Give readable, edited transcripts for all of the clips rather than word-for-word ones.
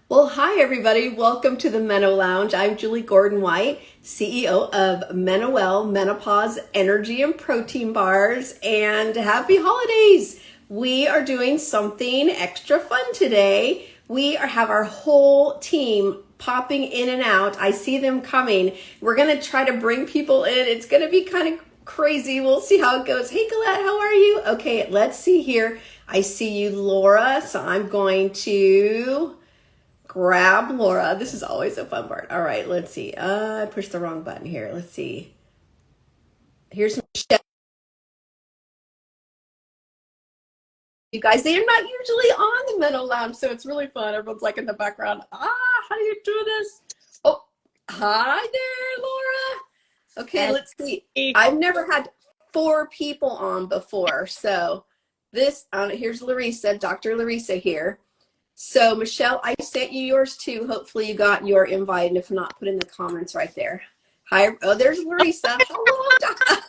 Well, hi everybody. Welcome to the Menolounge. I'm Julie Gordon White, CEO of MenoWell, Menopause Energy and Protein Bars, and happy holidays. We are doing something extra fun today. Have our whole team popping in and out. I see them coming. We're going to try to bring people in. It's going to be kind of crazy. We'll see how it goes. Hey, Colette, how are you? Okay, let's see here. I see you, Laura. So I'm going to grab Laura. This is always a fun part. All right, let's see. I pushed the wrong button here. Let's see. Here's Michelle. You guys, they are not usually on the Menolounge, so it's really fun. Everyone's like in the background. How do you do this? Oh, hi there, Laura. Okay, let's see. I've never had 4 people on before, so here's Larissa, Dr. Larissa here. So Michelle, I sent you yours too. Hopefully you got your invite, and if not, put in the comments right there. Hi. Oh, there's Larissa. Hello.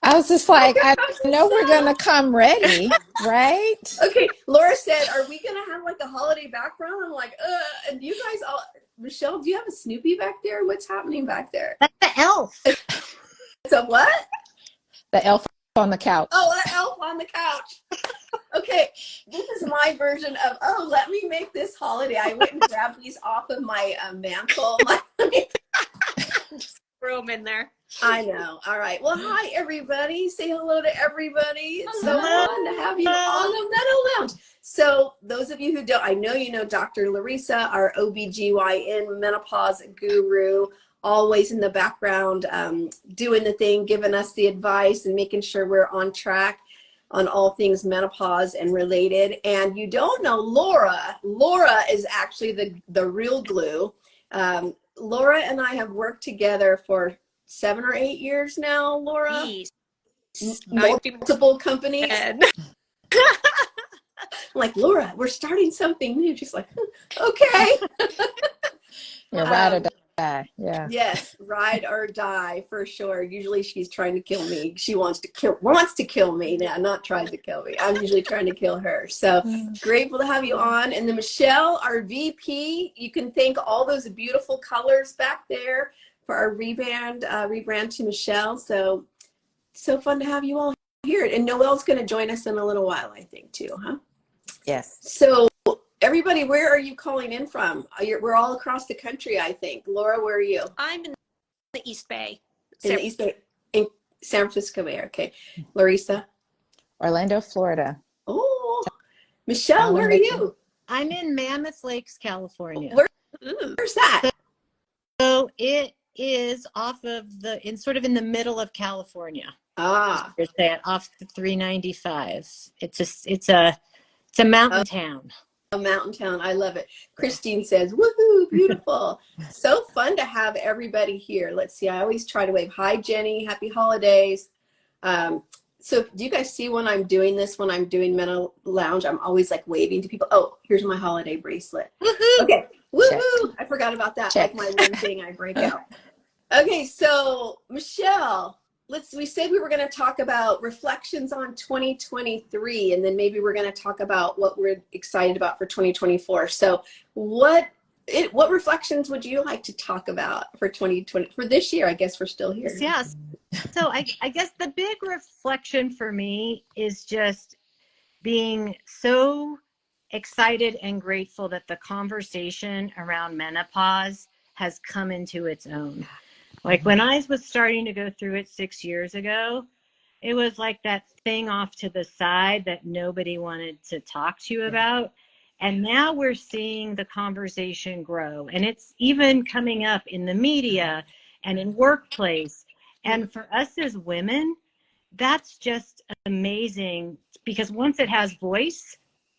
I was just like, I know we're gonna come ready, right? Okay, Laura said, "Are we gonna have like a holiday background?" I'm like, and you guys all. Michelle, do you have a Snoopy back there? What's happening back there? That's the elf. So what? The elf on the couch. Oh, an elf on the couch. Okay, this is my version of, let me make this holiday. I went and grabbed these off of my mantle. Just throw them in there. I know. All right. Well, hi, everybody. Say hello to everybody. It's so fun to have you on the Menolounge. So those of you who don't, I know you know Dr. Larissa, our OBGYN menopause guru, always in the background, doing the thing, giving us the advice and making sure we're on track on all things menopause and related. And you don't know Laura. Laura is actually the real glue. Laura and I have worked together for 7 or 8 years now, Laura. Jeez. Multiple companies. Like, Laura, we're starting something new. She's like, okay. Yeah, ride or die. Yeah. Yes, ride or die for sure. Usually she's trying to kill me. She wants to kill me now, not trying to kill me. I'm usually trying to kill her. So grateful to have you on. And then Michelle, our VP, you can thank all those beautiful colors back there for our rebrand to Michelle. So fun to have you all here. And Noelle's going to join us in a little while, I think, too, huh? Yes. So everybody, where are you calling in from? We're all across the country, I think. Laura, where are you? I'm in the East Bay. In the East Bay, in San Francisco Bay. Okay. Larissa? Orlando, Florida. Oh, Michelle, where are you? I'm in Mammoth Lakes, California. Where's that? So it is sort of in the middle of California. Off the 395. It's a mountain town. A mountain town. I love it. Christine says, woohoo, beautiful. So fun to have everybody here. Let's see. I always try to wave. Hi, Jenny. Happy holidays. So do you guys see when I'm doing this, when I'm doing Menolounge, I'm always like waving to people. Oh, here's my holiday bracelet. Woohoo. Okay. Woohoo. Check. I forgot about that. Check. Like my one thing I break out. Okay. So Michelle, we said we were going to talk about reflections on 2023, and then maybe we're going to talk about what we're excited about for 2024. So what reflections would you like to talk about for 2020, for this year? I guess we're still here. Yes. So I guess the big reflection for me is just being so excited and grateful that the conversation around menopause has come into its own. Like when I was starting to go through it 6 years ago, it was like that thing off to the side that nobody wanted to talk to you about. And now we're seeing the conversation grow, and it's even coming up in the media and in workplace. And for us as women, that's just amazing, because once it has voice,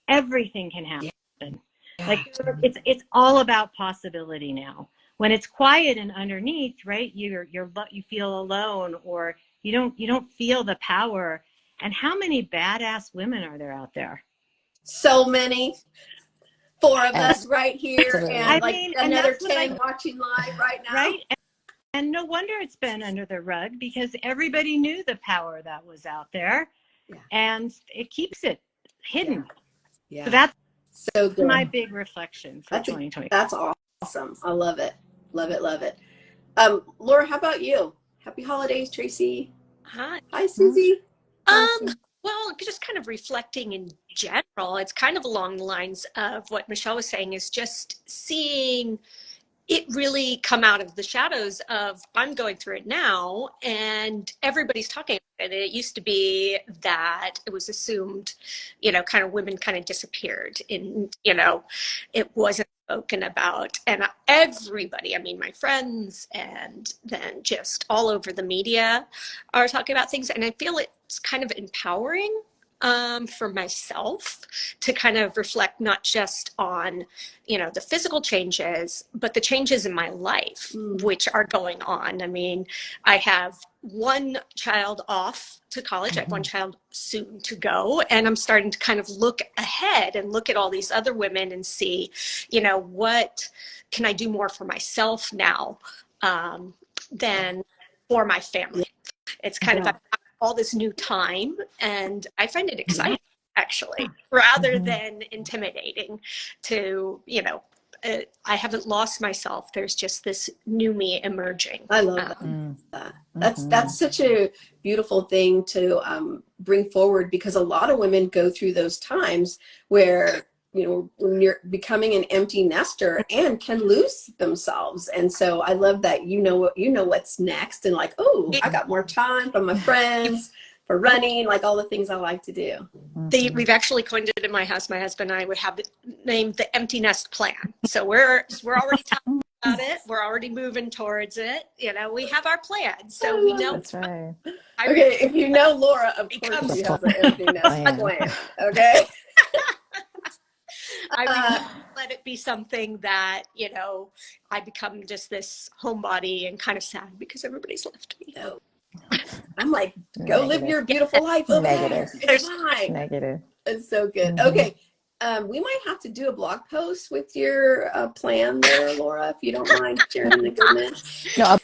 everything can happen. Yeah. Like it's all about possibility now. When it's quiet and underneath, right, you feel alone, or you don't feel the power. And how many badass women are there out there? So many. 4 of us right here. Absolutely. And another 10 watching live right now. Right. And no wonder it's been under the rug, because everybody knew the power that was out there. Yeah. And it keeps it hidden. Yeah. So that's So good. My big reflection for 2020. That's awesome. I love it. Love it. Love it. Laura, how about you? Happy holidays, Tracy. Hi. Hi, Susie. Well, just kind of reflecting in general, it's kind of along the lines of what Michelle was saying, is just seeing it really come out of the shadows of, I'm going through it now and everybody's talking about it. It used to be that it was assumed, kind of women kind of disappeared and, it wasn't spoken about. And everybody, I mean, my friends and then just all over the media are talking about things. And I feel it's kind of empowering for myself to kind of reflect not just on the physical changes, but the changes in my life, which are going on. I mean, I have one child off to college. I have one child soon to go. And I'm starting to kind of look ahead and look at all these other women and see, what can I do more for myself now than for my family? It's kind of all this new time, and I find it exciting, actually, rather than intimidating to, I haven't lost myself. There's just this new me emerging. I love that. That's such a beautiful thing to bring forward, because a lot of women go through those times where, when you're becoming an empty nester and can lose themselves. And so I love that you know what's next, and like, oh, I got more time from my friends for running, like all the things I like to do. We've actually coined it in my house. My husband and I would have it named the Empty Nest Plan. So we're already talking about it. We're already moving towards it. We have our plan. So we know. That's right. Okay, if you know Laura, of course she has an empty nest plan. Okay. I let it be something that, I become just this homebody and kind of sad because everybody's left me. No. I'm like, go live your beautiful life over there. It's fine. Negative. It's so good. Okay. We might have to do a blog post with your plan there, Laura, if you don't mind sharing the goodness. No,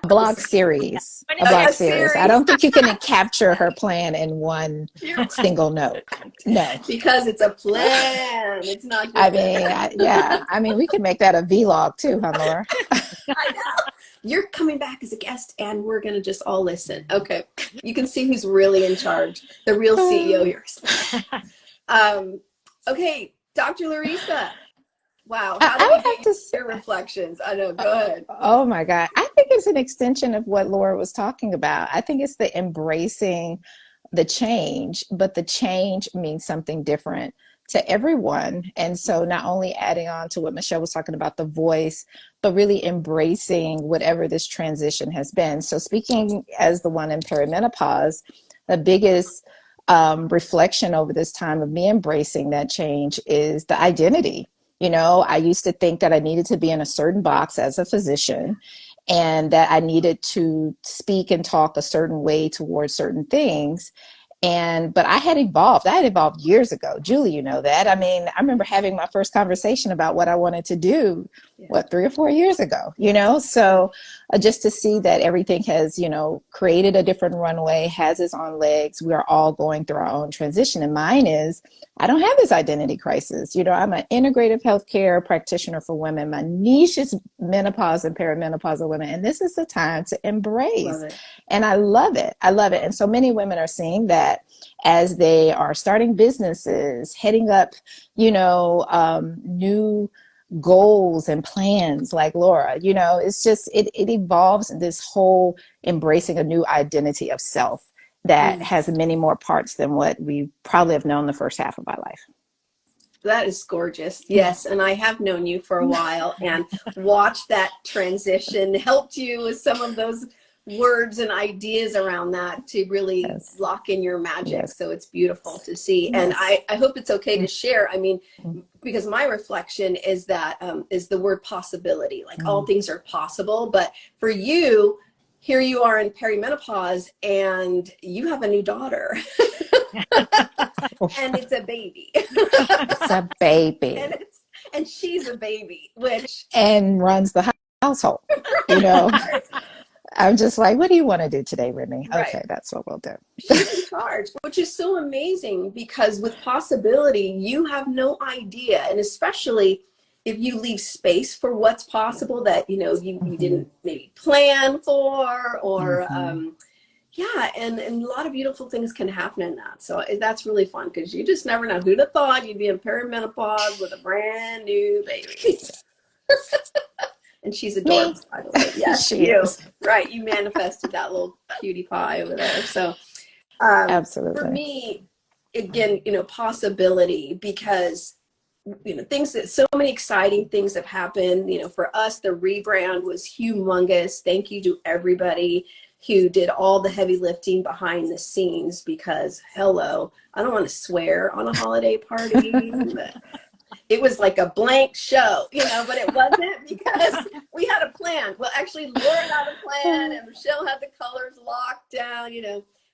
a blog series. A blog series. I don't think you can capture her plan in one single note. No. Because it's a plan. It's not just I mean, we could make that a vlog too, huh, Laura? I know. You're coming back as a guest and we're going to just all listen. Okay. You can see who's really in charge. The real CEO here. Okay. Dr. Larissa. Wow. How do we get your reflections? I know. Go ahead. Oh my God. I think it's an extension of what Laura was talking about. I think it's the embracing the change, but the change means something different to everyone. And so not only adding on to what Michelle was talking about, the voice, but really embracing whatever this transition has been. So speaking as the one in perimenopause, the biggest reflection over this time of me embracing that change is the identity. I used to think that I needed to be in a certain box as a physician, and that I needed to speak and talk a certain way towards certain things. But I had evolved. I had evolved years ago. Julie, you know that. I mean, I remember having my first conversation about what I wanted to do, 3 or 4 years ago, So just to see that everything has, created a different runway, has its own legs. We are all going through our own transition. And mine is, I don't have this identity crisis. I'm an integrative healthcare practitioner for women. My niche is menopause and perimenopausal women. And this is the time to embrace. And I love it. I love it. And so many women are seeing that as they are starting businesses, heading up, new goals and plans like Laura. It's just, it evolves this whole embracing a new identity of self that has many more parts than what we probably have known the first half of our life. That is gorgeous. Yes. And I have known you for a while and watched that transition, helped you with some of those words and ideas around that to really lock in your magic. So it's beautiful to see. And I hope it's okay to share. I mean, because my reflection is that is the word possibility, like all things are possible. But for you, here you are in perimenopause and you have a new daughter. And it's a baby. It's a baby. And she's a baby, and runs the household, I'm just like, what do you want to do today, Remy? Right. Okay, that's what we'll do. She's in charge, which is so amazing because with possibility, you have no idea. And especially if you leave space for what's possible that, you didn't maybe plan for or, yeah, and a lot of beautiful things can happen in that. So that's really fun because you just never know. Who'd have thought you'd be in perimenopause with a brand new baby? And she's Me. adorable, by the way. Yes, She you. is. Right, you manifested that little cutie pie over there. So for Absolutely. me, again, possibility because things that so many exciting things have happened. For us, the rebrand was humongous. Thank you to everybody who did all the heavy lifting behind the scenes because hello, I don't want to swear on a holiday party, but it was like a blank show, but it wasn't because we had a plan. Well, actually, Laura had a plan and Michelle had the colors locked down,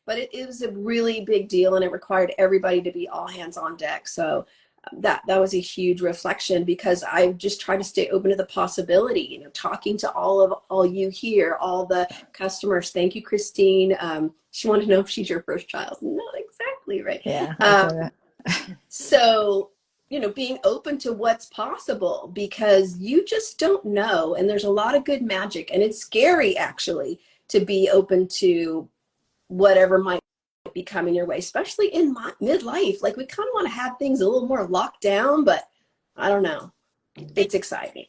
but it was a really big deal and it required everybody to be all hands on deck. So that was a huge reflection because I just try to stay open to the possibility, talking to all you here, all the customers. Thank you, Christine. She wanted to know if she's your first child. Not exactly, right? Yeah, I saw that. So, being open to what's possible because you just don't know. And there's a lot of good magic and it's scary actually to be open to whatever might be coming your way, especially in midlife. Like we kind of want to have things a little more locked down, but I don't know. It's exciting.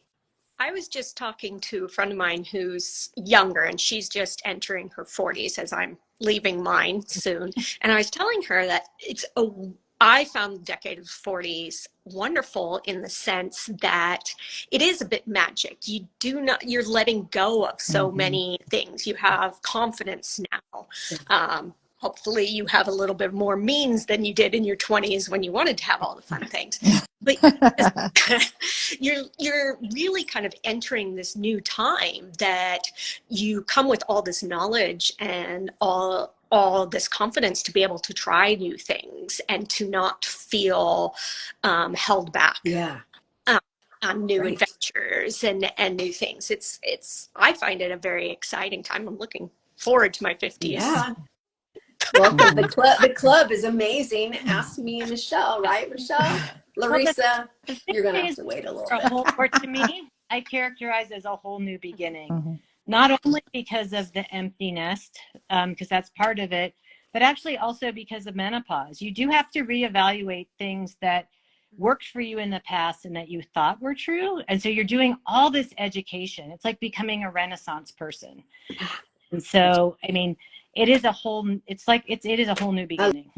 I was just talking to a friend of mine who's younger and she's just entering her 40s as I'm leaving mine soon. And I was telling her that I found the decade of 40s wonderful in the sense that it is a bit magic. You're letting go of so many things. You have confidence now. Hopefully you have a little bit more means than you did in your 20s when you wanted to have all the fun things. But you're really kind of entering this new time that you come with all this knowledge and all this confidence to be able to try new things and to not feel held back. Yeah. On new adventures and new things. I find it a very exciting time. I'm looking forward to my 50s. Yeah. Welcome. The club is amazing. Ask me and Michelle, right, Michelle? Larissa, you're going to have to wait a little bit. Or to me, I characterize as a whole new beginning. Not only because of the empty nest, because that's part of it, but actually also because of menopause. You do have to reevaluate things that worked for you in the past and that you thought were true. And so you're doing all this education. It's like becoming a Renaissance person. And so, I mean, it is a whole new beginning.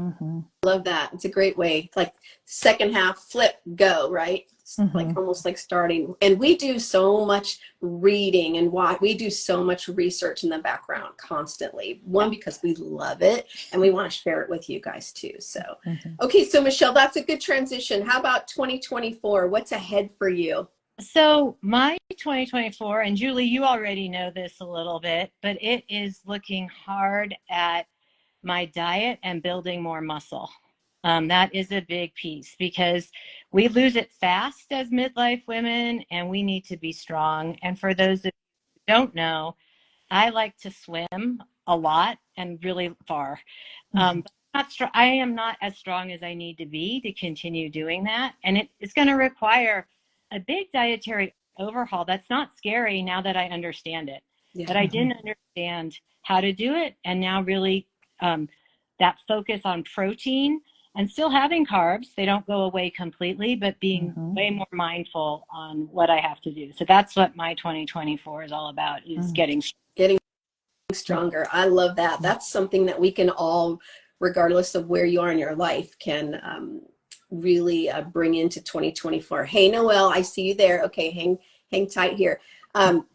Love that. It's a great way. It's like second half flip, go, right? Like almost like starting. And we do so much reading and we do so much research in the background constantly. One, because we love it and we want to share it with you guys too. So, okay. So Michelle, that's a good transition. How about 2024? What's ahead for you? So my 2024, and Julie, you already know this a little bit, but it is looking hard at my diet and building more muscle. That is a big piece because we lose it fast as midlife women and we need to be strong. And for those of you who don't know, I like to swim a lot and really far. But I am not as strong as I need to be to continue doing that. And it's going to require a big dietary overhaul. That's not scary now that I understand it. Yeah. But I didn't understand how to do it. And now really that focus on protein and still having carbs, they don't go away completely, but being way more mindful on what I have to do. So that's what my 2024 is all about, is getting stronger. I love that. That's something that we can all, regardless of where you are in your life, can really bring into 2024. Hey, Noelle, I see you there. Okay, hang tight here.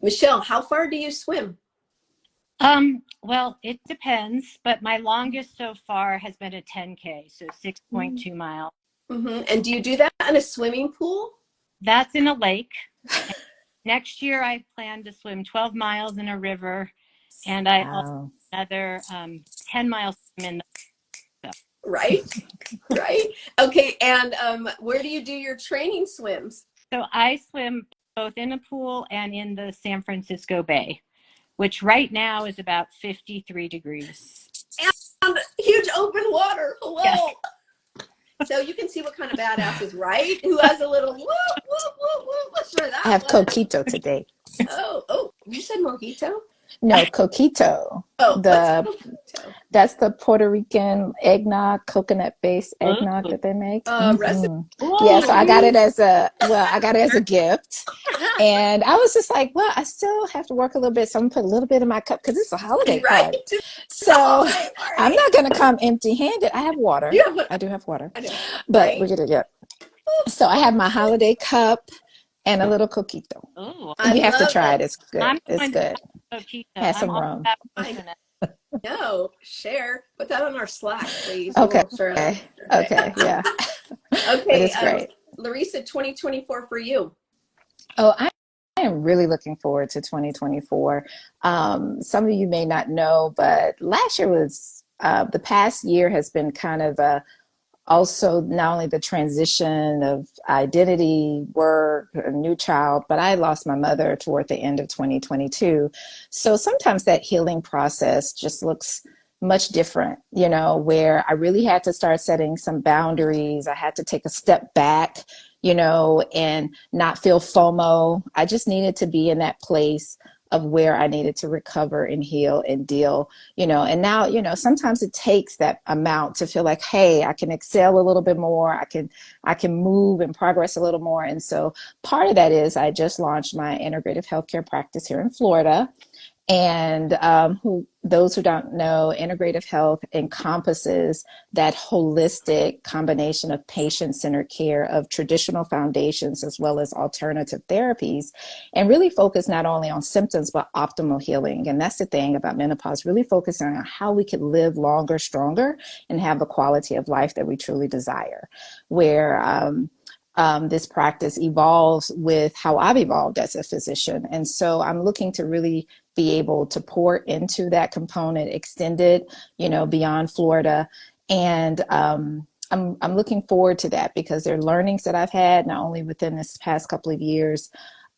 Michelle, how far do you swim? Well, it depends, but my longest so far has been a 10K, so 6.2 miles. And do you do that in a swimming pool? That's in a lake. Next year, I plan to swim 12 miles in a river, and I also another 10 miles in the Right. Okay, and where do you do your training swims? So I swim both in a pool and in the San Francisco Bay, which right now is about 53 degrees. And huge open water. Hello. Yes. So you can see what kind of badasses, right? Who has a little whoop, whoop, whoop, whoop. Let's try that I have one. coquito today. Oh, you said mojito? No, coquito. Oh, what's The mojito? That's the Puerto Rican eggnog, coconut-based eggnog that they make. Recipe. Yeah, so I got it as a Ooh. gift. And I was just like, well, I still have to work a little bit. So I'm gonna put a little bit in my cup because it's a holiday Right? party. It's a So holiday party. I'm not gonna come empty-handed. I have water. You have what? I do have water. I know. But Right? we're gonna get so I have my holiday cup and a little coquito. Oh, I You have to love try it. it. It's good. I'm It's going to good. coquito. Has I'm some all rum. about I coconut. know. Share. Put that on our Slack, please. We Okay. won't share it. Okay. Yeah. But Okay. it's great. Larissa, 2024 for you. Oh, I am really looking forward to 2024. Some of you may not know, but last year was the past year has been kind of also not only the transition of identity, work, a new child, but I lost my mother toward the end of 2022. So sometimes that healing process just looks much different, where I really had to start setting some boundaries. I had to take a step back, and not feel FOMO. I just needed to be in that place of where I needed to recover and heal and deal, and now, sometimes it takes that amount to feel like, hey, I can excel a little bit more. I can move and progress a little more. And so part of that is I just launched my integrative healthcare practice here in Florida. And those who don't know, integrative health encompasses that holistic combination of patient-centered care of traditional foundations as well as alternative therapies, and really focus not only on symptoms but optimal healing. And that's the thing about menopause, really focusing on how we could live longer, stronger, and have the quality of life that we truly desire. Where this practice evolves with how I've evolved as a physician. And so I'm looking to really be able to pour into that component, extend it, beyond Florida. And I'm looking forward to that because there are learnings that I've had, not only within this past couple of years,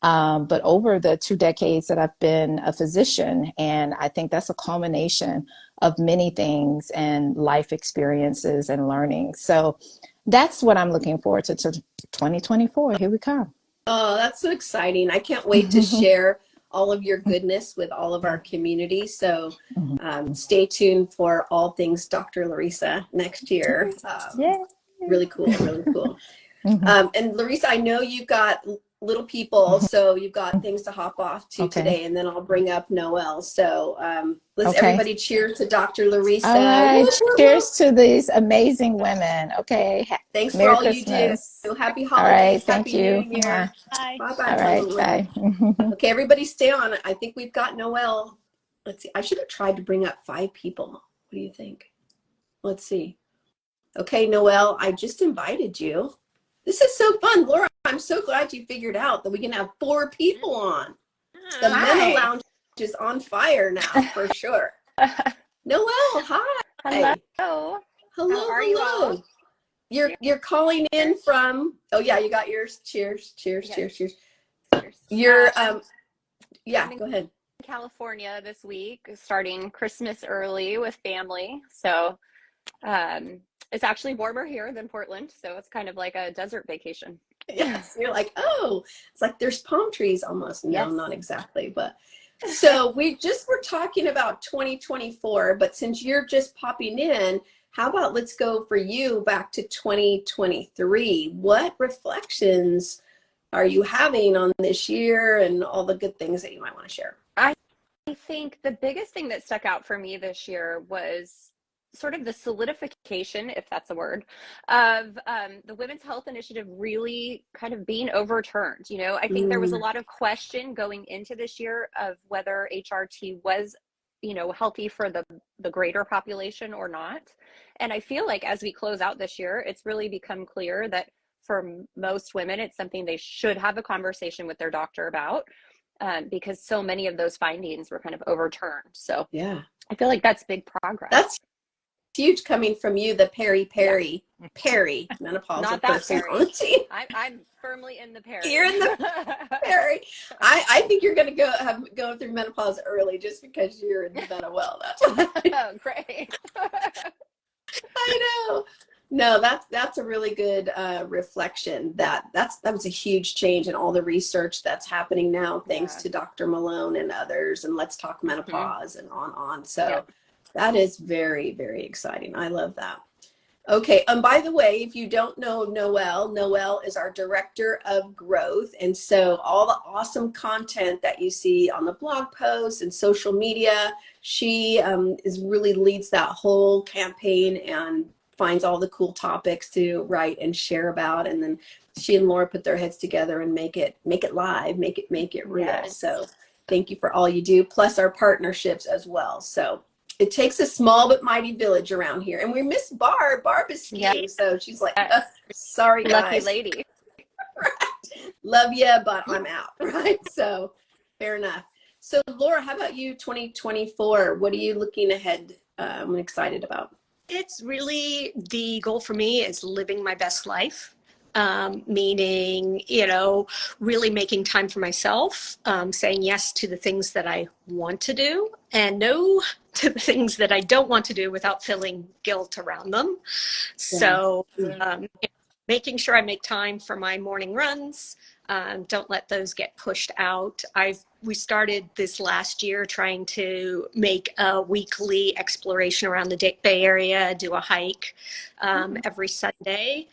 but over the 2 decades that I've been a physician. And I think that's a culmination of many things and life experiences and learning. So that's what I'm looking forward to 2024. Here we come. Oh, that's so exciting. I can't wait to share all of your goodness with all of our community. So stay tuned for all things Dr. Larissa next year. Really cool, really cool. And Larissa, I know you've got little people, so you've got things to hop off to today, and then I'll bring up Noel. So let's everybody cheer to Dr. Larissa. All right, cheers to these amazing women. Okay, thanks Merry for all Christmas. you do. Happy All right, holidays, thank Happy you. New Year. Bye. Bye-bye. All right, bye. Okay, everybody stay on. I think we've got Noel. Let's see. I should have tried to bring up 5 people. What do you think? Let's see. Okay, Noel, I just invited you. This is so fun. Laura, I'm so glad you figured out that we can have 4 people on. The Menolounge is on fire now, for sure. Noel, hi. Hello. Hello, How are you all? You're calling in from, oh yeah, you got yours. Cheers, cheers, Yes. cheers, cheers. Cheers. You're, yeah, I'm go ahead. in California this week, starting Christmas early with family. So it's actually warmer here than Portland. So it's kind of like a desert vacation. Yes, you're like, oh, it's like there's palm trees almost. No, Yes. not exactly, but so we just were talking about 2024, but since you're just popping in, how about let's go for you back to 2023. What reflections are you having on this year and all the good things that you might want to share? I think the biggest thing that stuck out for me this year was sort of the solidification, if that's a word, of the Women's Health Initiative really kind of being overturned. I think there was a lot of question going into this year of whether HRT was, healthy for the greater population or not. And I feel like as we close out this year, it's really become clear that for most women, it's something they should have a conversation with their doctor about. Because so many of those findings were kind of overturned. So yeah, I feel like that's big progress. huge coming from you, the Perry menopausal Not that Perry. personality. I'm firmly in the Perry. You're in the Perry. I think you're going to go through menopause early just because you're in the MenoWell. That's why. Oh, great. I know. No, that's a really good reflection. That was a huge change in all the research that's happening now, thanks to Dr. Malone and others, and Let's Talk Menopause and on. So that is very, very exciting. I love that. Okay, and by the way, if you don't know Noelle is our director of growth. And so all the awesome content that you see on the blog posts and social media, she really leads that whole campaign and finds all the cool topics to write and share about. And then she and Laura put their heads together and make it live, make it real. Yes. So thank you for all you do, plus our partnerships as well. So it takes a small but mighty village around here. And we miss Barb. Barb is skiing, so she's like, sorry, guys. Lucky lady. Right. Love you, but I'm out, right? So fair enough. So Laura, how about you, 2024? What are you looking ahead and excited about? It's really, the goal for me is living my best life. Meaning, really making time for myself, saying yes to the things that I want to do and no to the things that I don't want to do without feeling guilt around them. So making sure I make time for my morning runs. Don't let those get pushed out. We started this last year trying to make a weekly exploration around the Bay Area, do a hike every Sunday,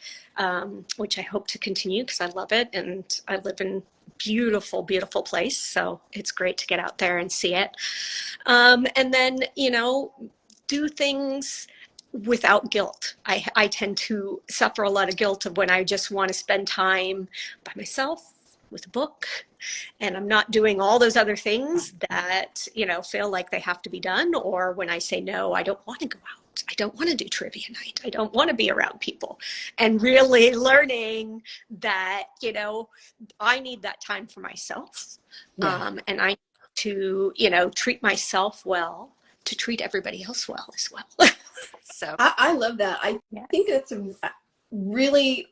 which I hope to continue because I love it. And I live in beautiful, beautiful place. So it's great to get out there and see it. And then, do things without guilt. I tend to suffer a lot of guilt of when I just want to spend time by myself with a book and I'm not doing all those other things that, feel like they have to be done. Or when I say, no, I don't want to go out. I don't want to do trivia night. I don't want to be around people. And really learning that, I need that time for myself. And I need to, treat myself well to treat everybody else well as well. So I love that. I think it's a really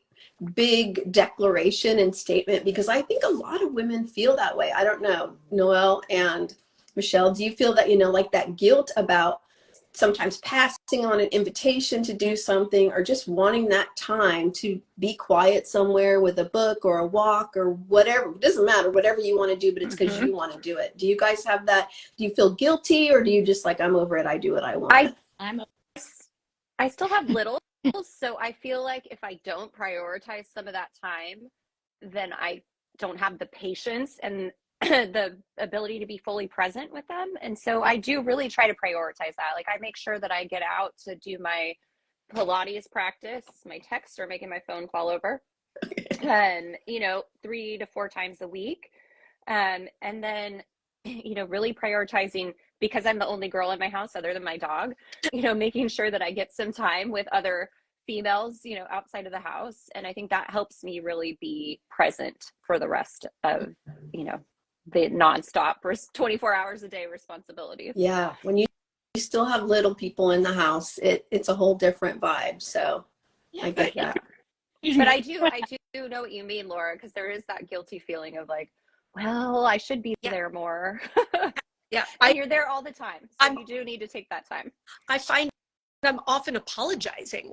big declaration and statement because I think a lot of women feel that way. I don't know, Noelle and Michelle, do you feel that, like that guilt about sometimes passing on an invitation to do something or just wanting that time to be quiet somewhere with a book or a walk or whatever? It doesn't matter, whatever you want to do, but it's because you want to do it. Do you guys have that? Do you feel guilty or do you just like, I'm over it, I do what I want? I still have little, so I feel like if I don't prioritize some of that time, then I don't have the patience and the ability to be fully present with them. And so I do really try to prioritize that. Like I make sure that I get out to do my Pilates practice. My texts are making my phone fall over. And, 3 to 4 times a week. And then, really prioritizing, because I'm the only girl in my house other than my dog, making sure that I get some time with other females, outside of the house. And I think that helps me really be present for the rest of, the nonstop 24 hours a day responsibilities. Yeah. When you still have little people in the house, it's a whole different vibe. So I get that. But I do know what you mean, Laura, because there is that guilty feeling of like, well, I should be there more. Yeah. And you're there all the time. So you do need to take that time. I find I'm often apologizing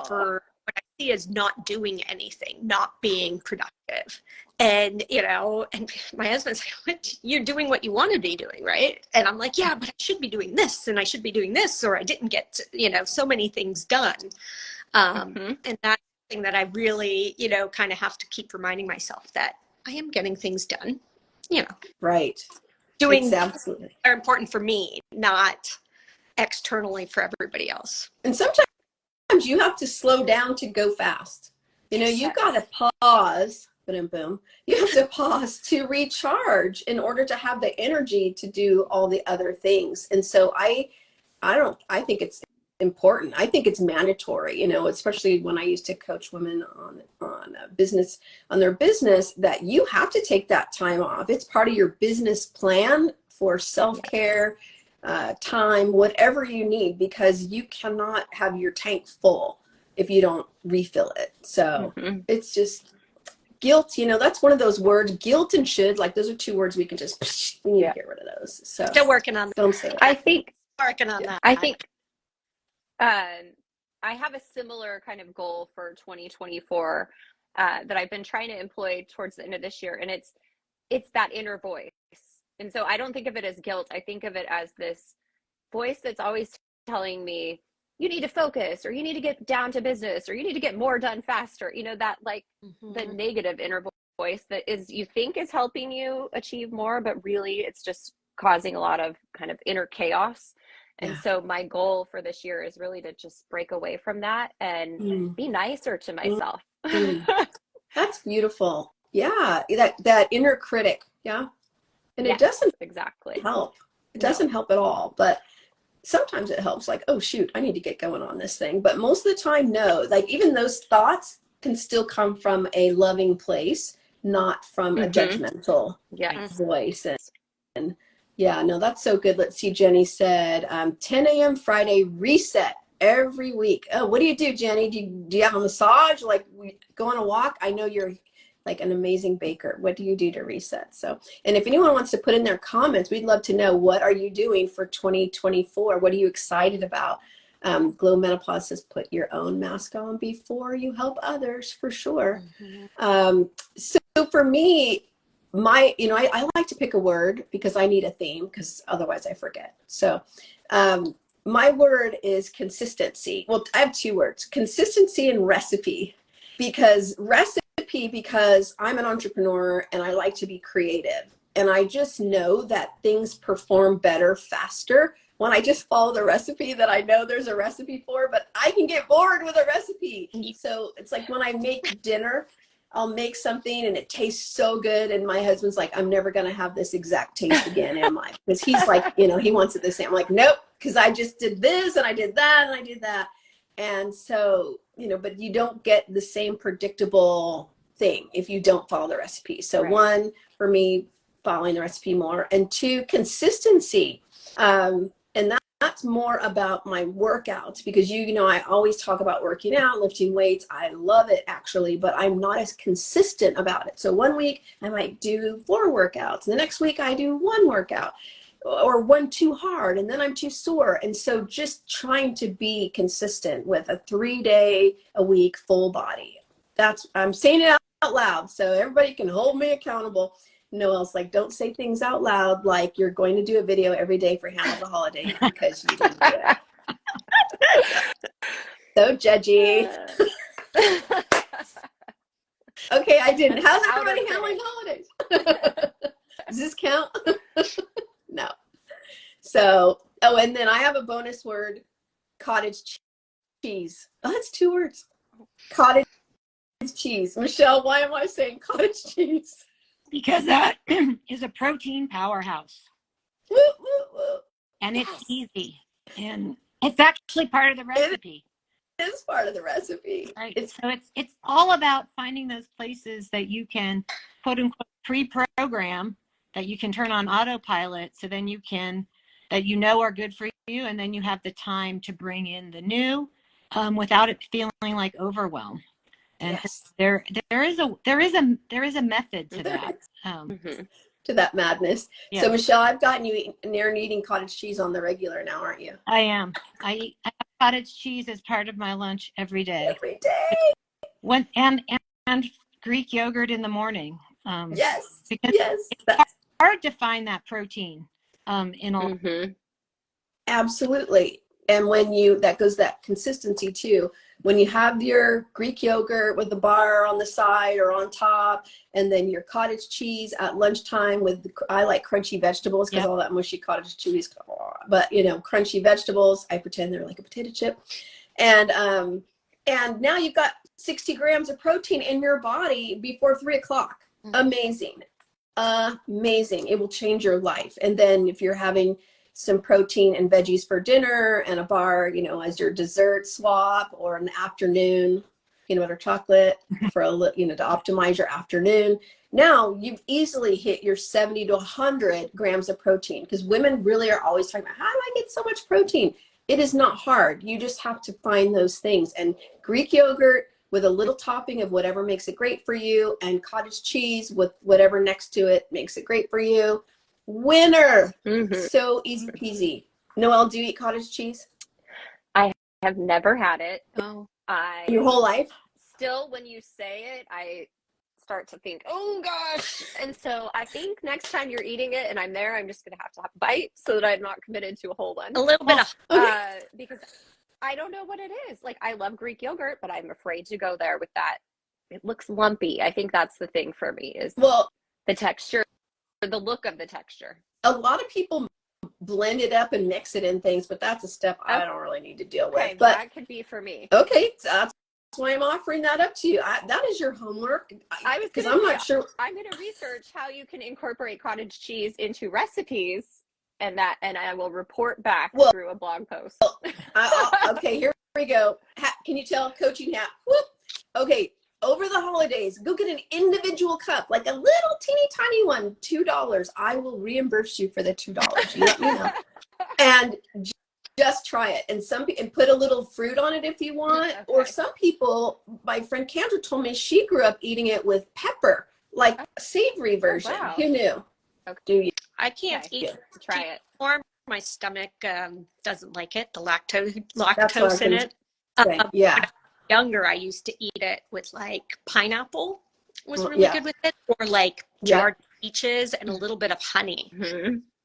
for what I see as not doing anything, not being productive. And, and my husband's like, you're doing what you want to be doing, right? And I'm like, yeah, but I should be doing this and I should be doing this, or I didn't get, so many things done. And that's something that I really, kind of have to keep reminding myself that I am getting things done, Right. Doing absolutely are important for me, not externally for everybody else. And sometimes you have to slow down to go fast. You've got to pause, boom. You have to pause to recharge in order to have the energy to do all the other things. And so I think it's important. I think it's mandatory, especially when I used to coach women on their business, that you have to take that time off. It's part of your business plan for self-care, time, whatever you need, because you cannot have your tank full if you don't refill it. So it's just guilt, that's one of those words, guilt and should, like those are two words we can just, we need to get rid of those. So Still working on that. Don't say it. I think Working on that. I think I have a similar kind of goal for 2024 that I've been trying to employ towards the end of this year, and it's that inner voice. And so I don't think of it as guilt. I think of it as this voice that's always telling me, you need to focus, or you need to get down to business, or you need to get more done faster. That like the negative inner voice that you think is helping you achieve more, but really it's just causing a lot of kind of inner chaos. And so my goal for this year is really to just break away from that and be nicer to myself. That's beautiful. Yeah. That inner critic. Yeah. And it doesn't exactly help. It doesn't help at all. But sometimes it helps, like, oh shoot, I need to get going on this thing. But most of the time, no. Like even those thoughts can still come from a loving place, not from a judgmental voice. And yeah, no, that's so good. Let's see. Jenny said 10 a.m. Friday reset every week. Oh, what do you do, Jenny? Do you have a massage? Like we go on a walk? I know you're like an amazing baker. What do you do to reset? So, and if anyone wants to put in their comments, we'd love to know, what are you doing for 2024? What are you excited about? Glow Menopause says, put your own mask on before you help others, for sure. So for me, I like to pick a word because I need a theme, because otherwise I forget. So my word is consistency. Well, I have two words, consistency and recipe, because I'm an entrepreneur and I like to be creative. And I just know that things perform better, faster when I just follow the recipe that I know there's a recipe for, but I can get bored with a recipe. So it's like when I make dinner, I'll make something and it tastes so good. And my husband's like, I'm never going to have this exact taste again, am I? Because he's like, he wants it the same. I'm like, nope, because I just did this and I did that and I did that. And so, but you don't get the same predictable thing if you don't follow the recipe. So one, for me, following the recipe more, and two, consistency. And that's more about my workouts, because I always talk about working out, lifting weights. I love it actually, but I'm not as consistent about it. So one week I might do 4 workouts. The next week I do 1 workout, or one too hard, and then I'm too sore. And so just trying to be consistent with a 3-day a week full body. I'm saying it out loud so everybody can hold me accountable. Noelle's like, don't say things out loud like you're going to do a video every day for Hannah the Holiday, because you didn't do it. So judgy. Okay, I didn't. How's everybody handling holidays? Does this count? No. So, and then I have a bonus word, cottage cheese. Oh, that's 2 words. Cottage cheese. Michelle, why am I saying cottage cheese? Because that is a protein powerhouse. Woo, woo, woo. And it's easy. And it's actually part of the recipe. It is part of the recipe. Right. It's all about finding those places that you can, quote unquote, pre-program, that you can turn on autopilot, so then that are good for you, and then you have the time to bring in the new without it feeling like overwhelm. And there is a method to that. To that madness. Yeah. So Michelle, I've gotten you near eating cottage cheese on the regular now, aren't you? I am. I have cottage cheese as part of my lunch every day. Every day. And Greek yogurt in the morning. Yes. Because it's hard to find that protein in all. Absolutely. And that consistency too. When you have your Greek yogurt with the bar on the side or on top, and then your cottage cheese at lunchtime I like crunchy vegetables, because all that mushy cottage cheese, but crunchy vegetables, I pretend they're like a potato chip. And now you've got 60 grams of protein in your body before 3 o'clock. Amazing. Amazing. It will change your life. And then if you're having some protein and veggies for dinner and a bar, as your dessert swap, or an afternoon, peanut butter chocolate for to optimize your afternoon. Now you've easily hit your 70 to 100 grams of protein, because women really are always talking about, how do I get so much protein? It is not hard. You just have to find those things. And Greek yogurt with a little topping of whatever makes it great for you, and cottage cheese with whatever next to it makes it great for you. Winner. So easy peasy. Noelle, do you eat cottage cheese? I have never had it. Oh, Your whole life? Still, when you say it, I start to think, oh gosh. And so I think next time you're eating it and I'm there, I'm just going to have a bite so that I'm not committed to a whole one. A little bit of because I don't know what it is. Like, I love Greek yogurt, but I'm afraid to go there with that. It looks lumpy. I think that's the thing for me, is the texture, the look of the texture. A lot of people blend it up and mix it in things, but that's a step I don't really need to deal with. But that could be for me. Okay, so that's why I'm offering that up to you. That is your homework. Because I'm not sure. I'm going to research how you can incorporate cottage cheese into recipes, and I will report back through a blog post. Okay, here we go. Can you tell coaching hat? Whoop. Okay, over the holidays, go get an individual cup, like a little teeny tiny one, $2. I will reimburse you for the $2. You let me know. And just try it. And put a little fruit on it if you want. Okay. Or some people, my friend Kendra told me she grew up eating it with pepper, like a savory version. Wow. Who knew? Okay. Do you? I can't eat. Try it. Or my stomach doesn't like it. The lactose in it. Yeah. Younger, I used to eat it with like pineapple was really good with it, or like jarred peaches and a little bit of honey.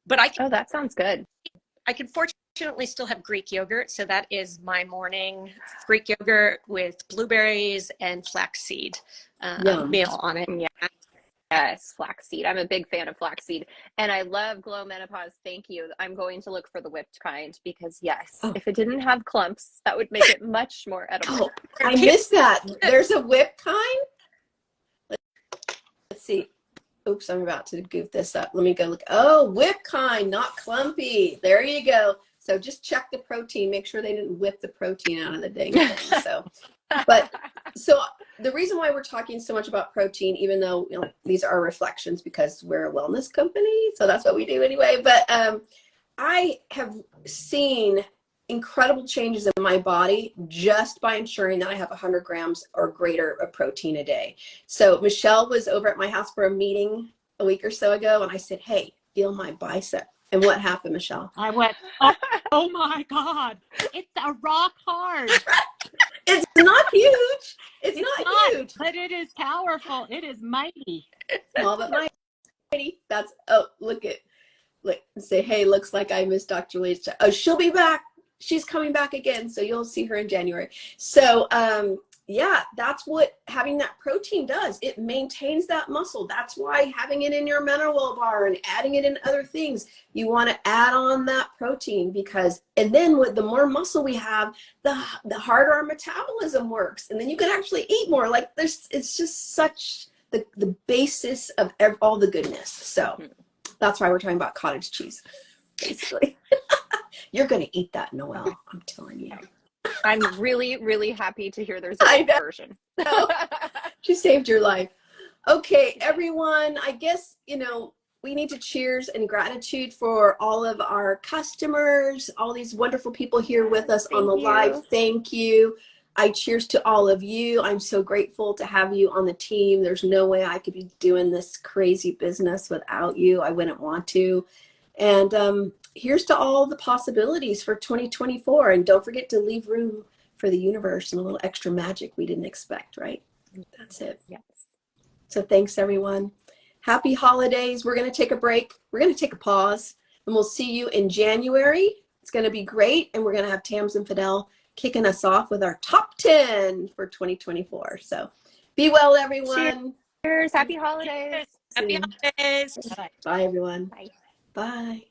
But that sounds good. I can fortunately still have Greek yogurt, so that is my morning Greek yogurt with blueberries and flaxseed meal on it. Yeah. Yes, flaxseed. I'm a big fan of flaxseed, and I love Glow Menopause. Thank you. I'm going to look for the whipped kind, because if it didn't have clumps, that would make it much more edible. I missed that. There's a whipped kind. Let's see. Oops, I'm about to goof this up. Let me go look. Oh, whipped kind, not clumpy. There you go. So just check the protein. Make sure they didn't whip the protein out of the dang thing. So the reason why we're talking so much about protein, even though these are reflections because we're a wellness company, so that's what we do anyway. But I have seen incredible changes in my body just by ensuring that I have 100 grams or greater of protein a day. So Michelle was over at my house for a meeting a week or so ago, and I said, hey, feel my bicep. And what happened, Michelle? I went, oh my God, it's a rock hard. It's not huge. It's not huge. But it is powerful. It is mighty. Small but mighty. That's, look, say, hey, looks like I missed Dr. Lee's. Oh, she'll be back. She's coming back again. So you'll see her in January. So, that's what having that protein does. It maintains that muscle. That's why having it in your MenoWell bar and adding it in other things, you want to add on that protein, and then with the more muscle we have, the harder our metabolism works. And then you can actually eat more. Like it's just such the basis of all the goodness. So that's why we're talking about cottage cheese, basically. You're going to eat that, Noelle. I'm telling you. I'm really, really happy to hear there's a version. She saved your life. Okay, everyone, I guess, we need to cheers and gratitude for all of our customers, all these wonderful people here with us on the live. Thank you. I cheers to all of you. I'm so grateful to have you on the team. There's no way I could be doing this crazy business without you. I wouldn't want to. And here's to all the possibilities for 2024. And don't forget to leave room for the universe and a little extra magic we didn't expect, right? That's it. Yes. So thanks, everyone. Happy holidays. We're going to take a break. We're going to take a pause, and we'll see you in January. It's going to be great. And we're going to have Tams and Fidel kicking us off with our top 10 for 2024. So be well, everyone. Cheers. Happy holidays. Happy holidays. Bye, everyone. Bye. Bye.